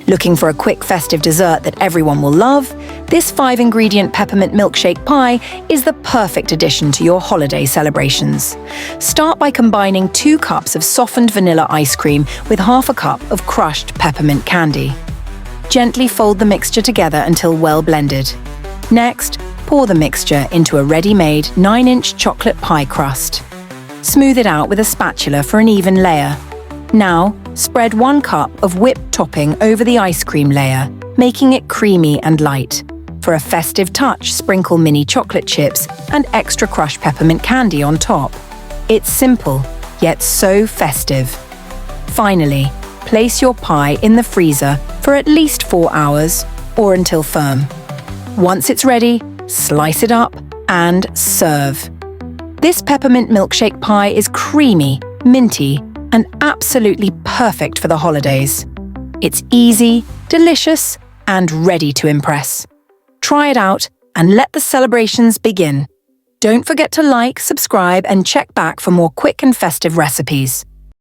Looking for a quick festive dessert that everyone will love? This 5-ingredient peppermint milkshake pie is the perfect addition to your holiday celebrations. Start by combining 2 cups of softened vanilla ice cream with half a cup of crushed peppermint candy. Gently fold the mixture together until well blended. Next, pour the mixture into a ready-made 9-inch chocolate pie crust. Smooth it out with a spatula for an even layer. Now, spread 1 cup of whipped topping over the ice cream layer, making it creamy and light. For a festive touch, sprinkle mini chocolate chips and extra crushed peppermint candy on top. It's simple, yet so festive. Finally, place your pie in the freezer for at least 4 hours or until firm. Once it's ready, slice it up and serve. This peppermint milkshake pie is creamy, minty, and absolutely perfect for the holidays. It's easy, delicious, and ready to impress. Try it out and let the celebrations begin. Don't forget to like, subscribe, and check back for more quick and festive recipes.